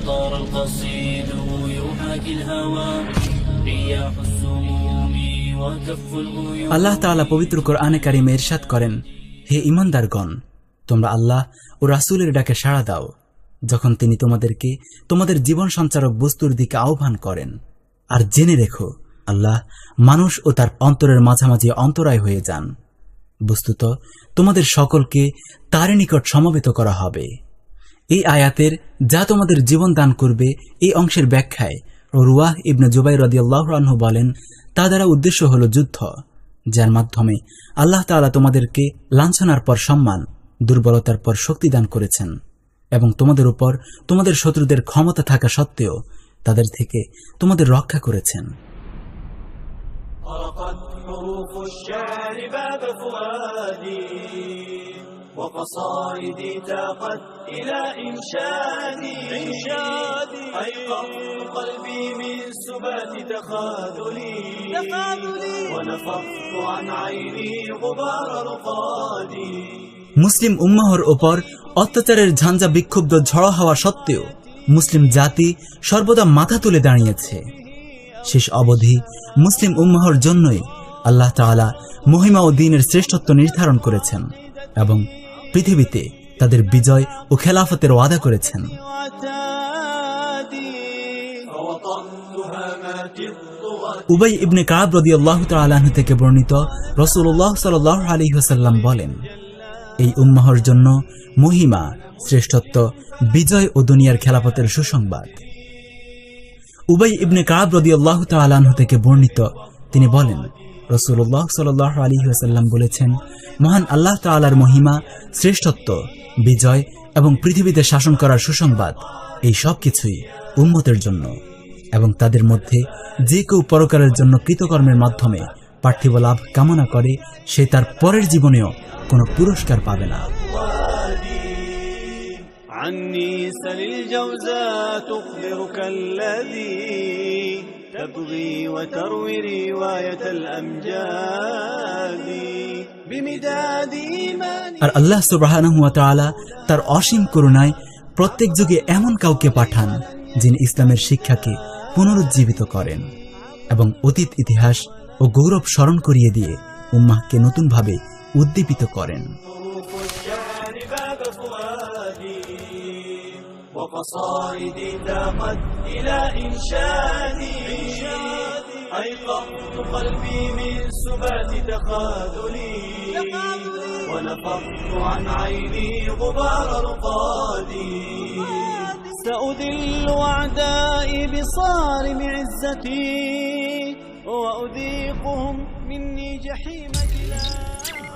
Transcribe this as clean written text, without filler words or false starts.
طار القصيد يحاكي الهوى رياح السموم وكف الغيوم আল্লাহ তাআলা পবিত্র কোরআনে কারিমে ইরশাদ করেন, হে ঈমানদারগণ, তোমরা আল্লাহ ও রাসূলের ডাকে সাড়া দাও যখন তিনি তোমাদেরকে তোমাদের জীবন সঞ্চারক বস্তুর দিকে আহ্বান করেন। আর জেনে রেখো, আল্লাহ মানুষ ও তার অন্তরের মাঝামাঝি অন্তরায় হয়ে যান। বস্তুত তোমাদের সকলকে তার নিকট সমবেত করা হবে। এই আয়াতের যা তোমাদের জীবন দান করবে এই অংশের ব্যাখ্যায় রুয়াহ ইবনে জুবাইর রাদিয়াল্লাহু আনহু বলেন, তা দ্বারা উদ্দেশ্য হল যুদ্ধ, যার মাধ্যমে আল্লাহ তাআলা তোমাদেরকে লাঞ্ছনার পর সম্মান, দুর্বলতার পর শক্তি দান করেছেন এবং তোমাদের উপর তোমাদের শত্রুদের ক্ষমতা থাকা সত্ত্বেও তাদের থেকে তোমাদের রক্ষা করেছেন। وقصائدي تاقت إلى إنشادي أيقظت قلبي من سبات تخاذلي ونفضت عن عيني غبار رقادي মুসলিম উম্মাহর ওপর অত্যাচারের ঝঞ্ঝা বিক্ষুব্ধ ঝড়ো হওয়া সত্ত্বেও মুসলিম জাতি সর্বদা মাথা তুলে দাঁড়িয়েছে। শেষ অবধি মুসলিম উম্মাহর জন্যই আল্লাহ তাআলা মহিমা ও দ্বীনের শ্রেষ্ঠত্ব নির্ধারণ করেছেন এবং পৃথিবীতে তাদের বিজয় ও খেলাফতের ওয়াদা করেছেন। উবাই ইবনে কাব রাদিয়াল্লাহু তাআলা আনহু থেকে বর্ণিত, রাসূলুল্লাহ সাল্লাল্লাহু আলাইহি ওয়াসাল্লাম বলেন, এই উম্মাহর জন্য মহিমা, শ্রেষ্ঠত্ব, বিজয় ও দুনিয়ার খেলাফতের সুসংবাদ। উবাই ইবনে কাব রাদিয়াল্লাহু তাআলা আনহু থেকে বর্ণিত, তিনি বলেন, রাসূলুল্লাহ সাল্লাল্লাহু আলাইহি ওয়াসাল্লাম বলেছেন, মহান আল্লাহ তাআলার মহিমা, শ্রেষ্ঠত্ব, বিজয় এবং পৃথিবীতে শাসন করার সুসংবাদ, এই সব কিছুই উম্মতের জন্য, এবং তাদের মধ্যে যে কেউ পরকালের জন্য কৃতকর্মের মাধ্যমে পার্থিব লাভ কামনা করে সে তার পরের জীবনেও কোনো পুরস্কার পাবে না। عني سل الجوزاء تخبرك الذي تبغي وتروي رواية الأمجاد بمداد إيمان। আর আল্লাহ সুবহানাহু ওয়া তাআলা তার অসীম করুণায় প্রত্যেক যুগে এমন কাউকে পাঠান যিনি ইসলামের শিক্ষাকে পুনরুজ্জীবিত করেন এবং অতীত ইতিহাস ও গৌরব স্মরণ করিয়ে দিয়ে উম্মাহকে নতুনভাবে উদ্দীপিত করেন। وقصائدي تاقت إلى إنشادي أيقظت قلبي من سبات تخاذلي ونفضت عن عيني غبار رقادي سأذل أعدائي بصارم عزتي وأذيقهم مني جحيم جلادي